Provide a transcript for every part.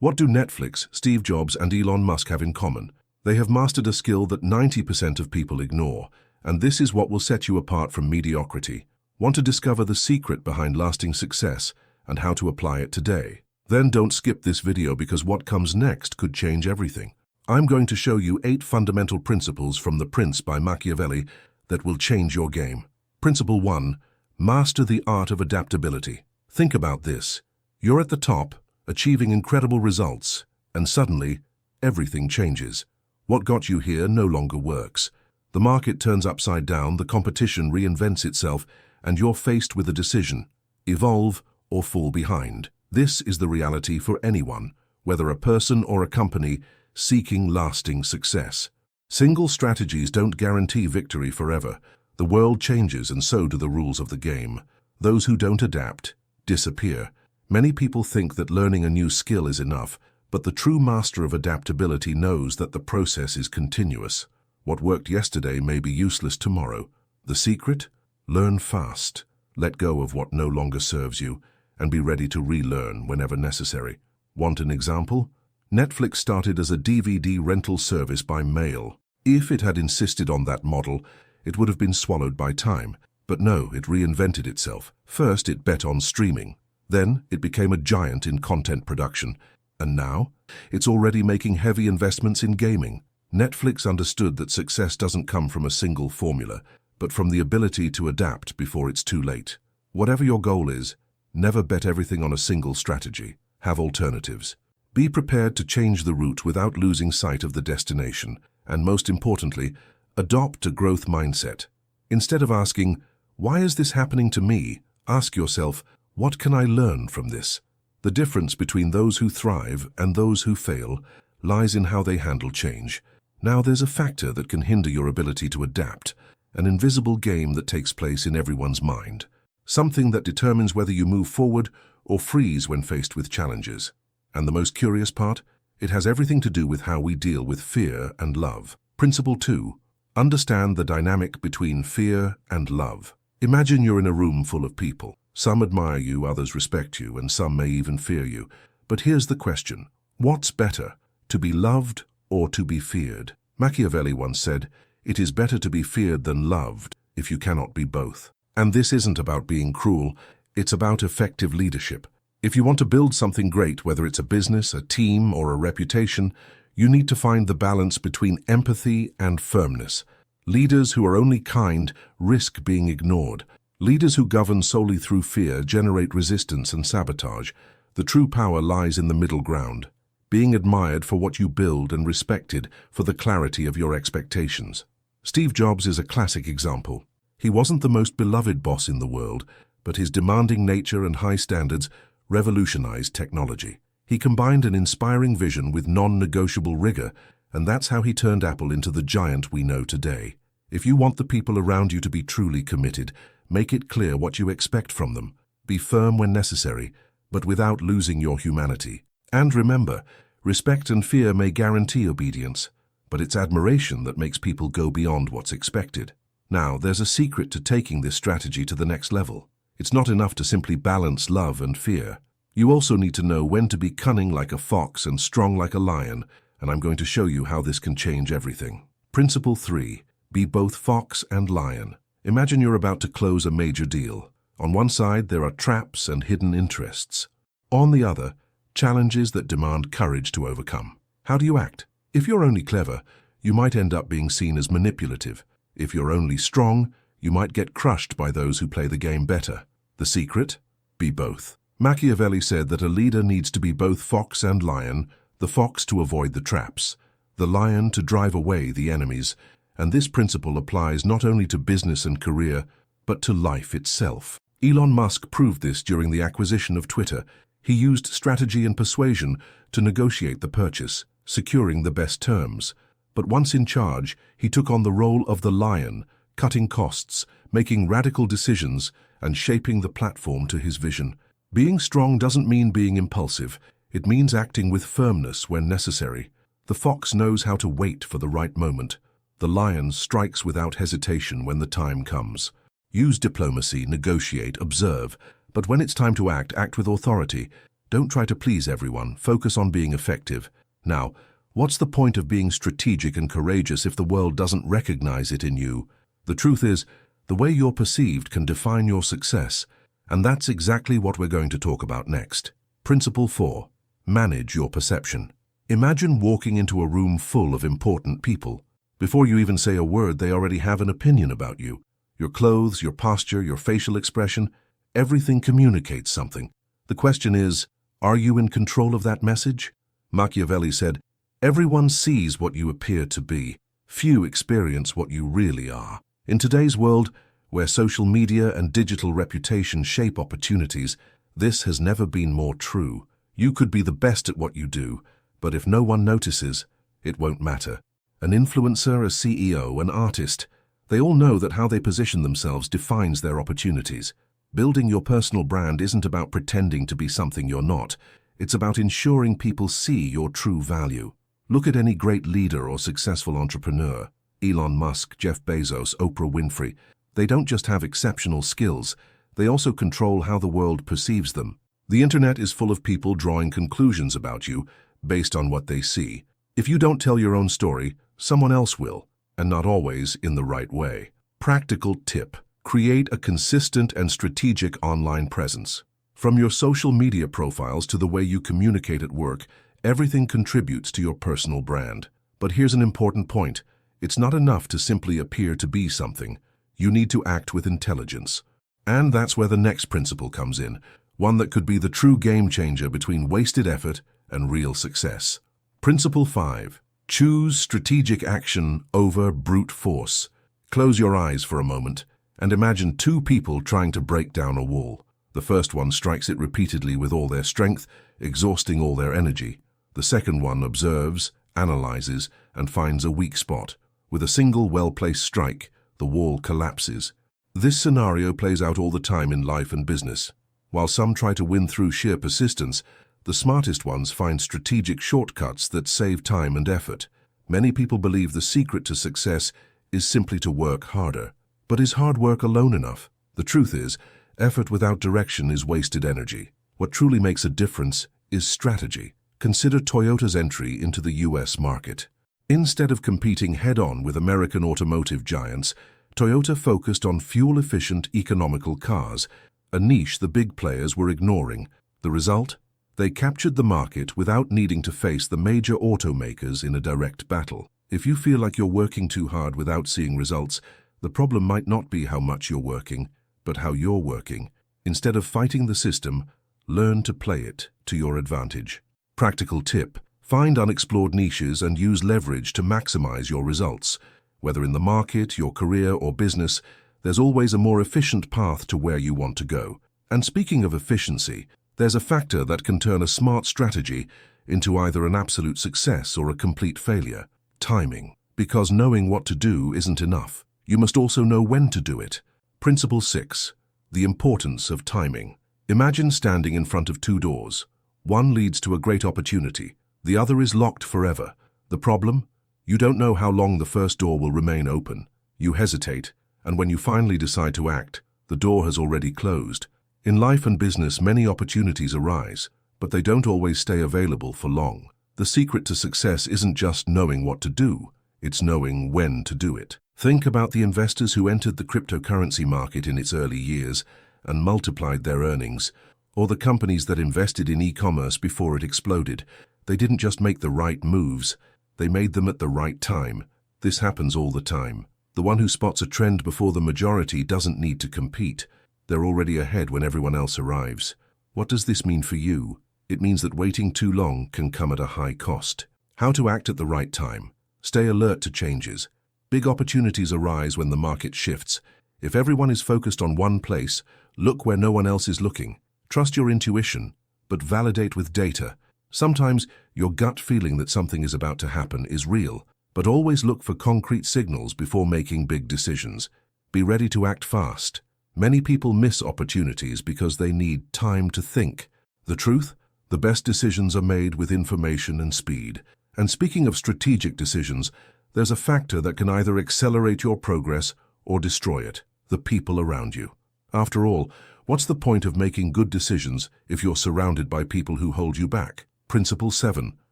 What do Netflix, Steve Jobs, and Elon Musk have in common? They have mastered a skill that 90% of people ignore, and this is what will set you apart from mediocrity. Want to discover the secret behind lasting success and how to apply it today? Then don't skip this video because what comes next could change everything. I'm going to show you 8 fundamental principles from The Prince by Machiavelli that will change your game. Principle 1. Master the art of adaptability. Think about this. You're at the top, achieving incredible results, and suddenly, everything changes. What got you here no longer works. The market turns upside down, the competition reinvents itself, and you're faced with a decision: evolve or fall behind. This is the reality for anyone, whether a person or a company seeking lasting success. Single strategies don't guarantee victory forever. The world changes, and so do the rules of the game. Those who don't adapt disappear. Many people think that learning a new skill is enough, but the true master of adaptability knows that the process is continuous. What worked yesterday may be useless tomorrow. The secret? Learn fast. Let go of what no longer serves you, and be ready to relearn whenever necessary. Want an example? Netflix started as a DVD rental service by mail. If it had insisted on that model, it would have been swallowed by time. But no, it reinvented itself. First, it bet on streaming. Then, it became a giant in content production. And now, it's already making heavy investments in gaming. Netflix understood that success doesn't come from a single formula, but from the ability to adapt before it's too late. Whatever your goal is, never bet everything on a single strategy. Have alternatives. Be prepared to change the route without losing sight of the destination. And most importantly, adopt a growth mindset. Instead of asking, "Why is this happening to me?" ask yourself, "What can I learn from this?" The difference between those who thrive and those who fail lies in how they handle change. Now there's a factor that can hinder your ability to adapt, an invisible game that takes place in everyone's mind. Something that determines whether you move forward or freeze when faced with challenges. And the most curious part? It has everything to do with how we deal with fear and love. Principle 2. Understand the dynamic between fear and love. Imagine you're in a room full of people. Some admire you, others respect you, and some may even fear you. But here's the question: what's better, to be loved or to be feared? Machiavelli once said, "It is better to be feared than loved if you cannot be both." And this isn't about being cruel, it's about effective leadership. If you want to build something great, whether it's a business, a team, or a reputation, you need to find the balance between empathy and firmness. Leaders who are only kind risk being ignored. Leaders who govern solely through fear generate resistance and sabotage. The true power lies in the middle ground, being admired for what you build and respected for the clarity of your expectations. Steve Jobs is a classic example. He wasn't the most beloved boss in the world, but his demanding nature and high standards revolutionized technology. He combined an inspiring vision with non-negotiable rigor, and that's how he turned Apple into the giant we know today. If you want the people around you to be truly committed, make it clear what you expect from them. Be firm when necessary, but without losing your humanity. And remember, respect and fear may guarantee obedience, but it's admiration that makes people go beyond what's expected. Now, there's a secret to taking this strategy to the next level. It's not enough to simply balance love and fear. You also need to know when to be cunning like a fox and strong like a lion, and I'm going to show you how this can change everything. Principle 3. Be both fox and lion. Imagine you're about to close a major deal. On one side, there are traps and hidden interests. On the other, challenges that demand courage to overcome. How do you act? If you're only clever, you might end up being seen as manipulative. If you're only strong, you might get crushed by those who play the game better. The secret? Be both. Machiavelli said that a leader needs to be both fox and lion, the fox to avoid the traps, the lion to drive away the enemies. And this principle applies not only to business and career, but to life itself. Elon Musk proved this during the acquisition of Twitter. He used strategy and persuasion to negotiate the purchase, securing the best terms. But once in charge, he took on the role of the lion, cutting costs, making radical decisions, and shaping the platform to his vision. Being strong doesn't mean being impulsive. It means acting with firmness when necessary. The fox knows how to wait for the right moment. The lion strikes without hesitation when the time comes. Use diplomacy, negotiate, observe, but when it's time to act, act with authority. Don't try to please everyone, focus on being effective. Now, what's the point of being strategic and courageous if the world doesn't recognize it in you? The truth is, the way you're perceived can define your success, and that's exactly what we're going to talk about next. Principle 4. Manage your perception. Imagine walking into a room full of important people. Before you even say a word, they already have an opinion about you. Your clothes, your posture, your facial expression, everything communicates something. The question is, are you in control of that message? Machiavelli said, "Everyone sees what you appear to be. Few experience what you really are." In today's world, where social media and digital reputation shape opportunities, this has never been more true. You could be the best at what you do, but if no one notices, it won't matter. An influencer, a CEO, an artist, they all know that how they position themselves defines their opportunities. Building your personal brand isn't about pretending to be something you're not. It's about ensuring people see your true value. Look at any great leader or successful entrepreneur. Elon Musk, Jeff Bezos, Oprah Winfrey. They don't just have exceptional skills, they also control how the world perceives them. The internet is full of people drawing conclusions about you based on what they see. If you don't tell your own story, someone else will, and not always in the right way. Practical tip: create a consistent and strategic online presence. From your social media profiles to the way you communicate at work, everything contributes to your personal brand. But here's an important point. It's not enough to simply appear to be something. You need to act with intelligence. And that's where the next principle comes in, one that could be the true game changer between wasted effort and real success. Principle 5. Choose strategic action over brute force. Close your eyes for a moment and imagine two people trying to break down a wall. The first one strikes it repeatedly with all their strength, exhausting all their energy. The second one observes, analyzes, and finds a weak spot. With a single well-placed strike, the wall collapses. This scenario plays out all the time in life and business. While some try to win through sheer persistence, the smartest ones find strategic shortcuts that save time and effort. Many people believe the secret to success is simply to work harder. But is hard work alone enough? The truth is, effort without direction is wasted energy. What truly makes a difference is strategy. Consider Toyota's entry into the US market. Instead of competing head-on with American automotive giants, Toyota focused on fuel-efficient, economical cars, a niche the big players were ignoring. The result? They captured the market without needing to face the major automakers in a direct battle. If you feel like you're working too hard without seeing results, the problem might not be how much you're working, but how you're working. Instead of fighting the system, learn to play it to your advantage. Practical tip: find unexplored niches and use leverage to maximize your results. Whether in the market, your career, or business, there's always a more efficient path to where you want to go. And speaking of efficiency, there's a factor that can turn a smart strategy into either an absolute success or a complete failure: timing. Because knowing what to do isn't enough. You must also know when to do it. Principle 6. The importance of timing. Imagine standing in front of two doors. One leads to a great opportunity. The other is locked forever. The problem? You don't know how long the first door will remain open. You hesitate, and when you finally decide to act, the door has already closed. In life and business, many opportunities arise, but they don't always stay available for long. The secret to success isn't just knowing what to do, it's knowing when to do it. Think about the investors who entered the cryptocurrency market in its early years and multiplied their earnings, or the companies that invested in e-commerce before it exploded. They didn't just make the right moves, they made them at the right time. This happens all the time. The one who spots a trend before the majority doesn't need to compete. They're already ahead when everyone else arrives. What does this mean for you? It means that waiting too long can come at a high cost. How to act at the right time. Stay alert to changes. Big opportunities arise when the market shifts. If everyone is focused on one place, look where no one else is looking. Trust your intuition, but validate with data. Sometimes your gut feeling that something is about to happen is real, but always look for concrete signals before making big decisions. Be ready to act fast. Many people miss opportunities because they need time to think. The truth? The best decisions are made with information and speed. And speaking of strategic decisions, there's a factor that can either accelerate your progress or destroy it: the people around you. After all, What's the point of making good decisions if you're surrounded by people who hold you back? Principle 7.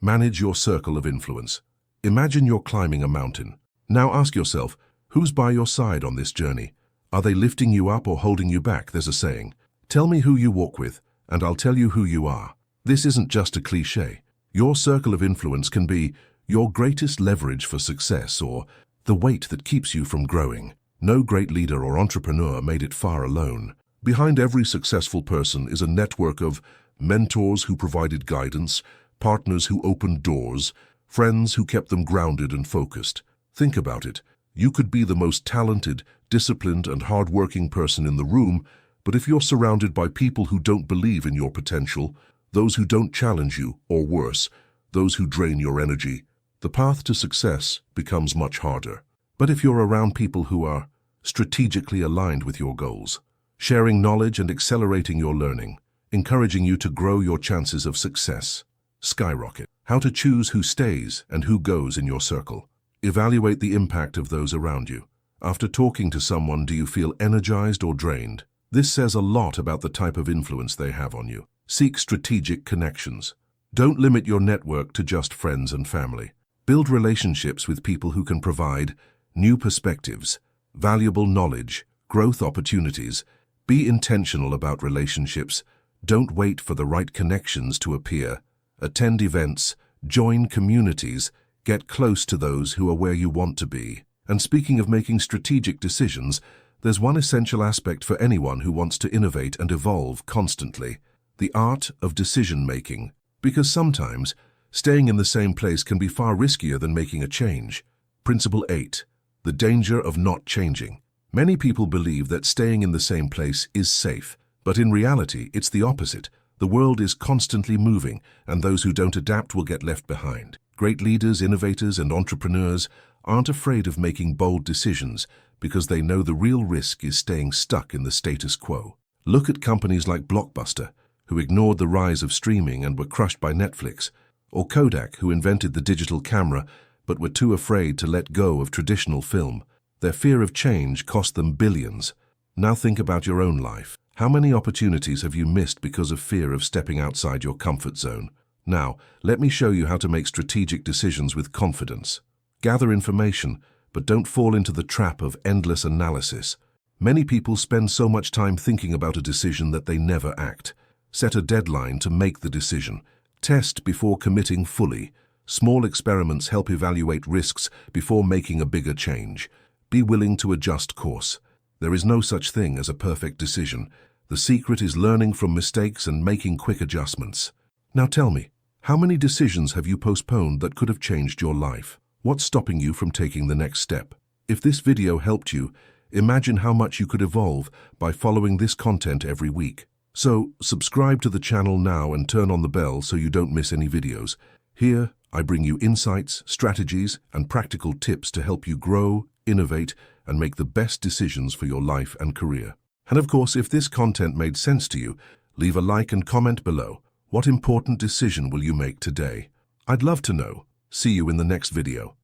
Manage your circle of influence. Imagine you're climbing a mountain. Now ask yourself, who's by your side on this journey? Are they lifting you up or holding you back? There's a saying. Tell me who you walk with, and I'll tell you who you are. This isn't just a cliché. Your circle of influence can be your greatest leverage for success or the weight that keeps you from growing. No great leader or entrepreneur made it far alone. Behind every successful person is a network of mentors who provided guidance, partners who opened doors, friends who kept them grounded and focused. Think about it. You could be the most talented, disciplined, and hard-working person in the room, but if you're surrounded by people who don't believe in your potential, those who don't challenge you, or worse, those who drain your energy, the path to success becomes much harder. But if you're around people who are strategically aligned with your goals, sharing knowledge and accelerating your learning, encouraging you to grow, your chances of success skyrocket. How to choose who stays and who goes in your circle. Evaluate the impact of those around you. After talking to someone, do you feel energized or drained? This says a lot about the type of influence they have on you. Seek strategic connections. Don't limit your network to just friends and family. Build relationships with people who can provide new perspectives, valuable knowledge, growth opportunities. Be intentional about relationships. Don't wait for the right connections to appear. Attend events, join communities, get close to those who are where you want to be. And speaking of making strategic decisions, there's one essential aspect for anyone who wants to innovate and evolve constantly: the art of decision-making. Because sometimes, staying in the same place can be far riskier than making a change. Principle 8. The danger of not changing. Many people believe that staying in the same place is safe, but in reality, it's the opposite. The world is constantly moving, and those who don't adapt will get left behind. Great leaders, innovators, and entrepreneurs aren't afraid of making bold decisions because they know the real risk is staying stuck in the status quo. Look at companies like Blockbuster, who ignored the rise of streaming and were crushed by Netflix, or Kodak, who invented the digital camera but were too afraid to let go of traditional film. Their fear of change cost them billions. Now think about your own life. How many opportunities have you missed because of fear of stepping outside your comfort zone? Now, let me show you how to make strategic decisions with confidence. Gather information, but don't fall into the trap of endless analysis. Many people spend so much time thinking about a decision that they never act. Set a deadline to make the decision. Test before committing fully. Small experiments help evaluate risks before making a bigger change. Be willing to adjust course. There is no such thing as a perfect decision. The secret is learning from mistakes and making quick adjustments. Now tell me, how many decisions have you postponed that could have changed your life? What's stopping you from taking the next step? If this video helped you, imagine how much you could evolve by following this content every week. So, subscribe to the channel now and turn on the bell so you don't miss any videos. Here, I bring you insights, strategies, and practical tips to help you grow, innovate, and make the best decisions for your life and career. And of course, if this content made sense to you, leave a like and comment below. What important decision will you make today? I'd love to know. See you in the next video.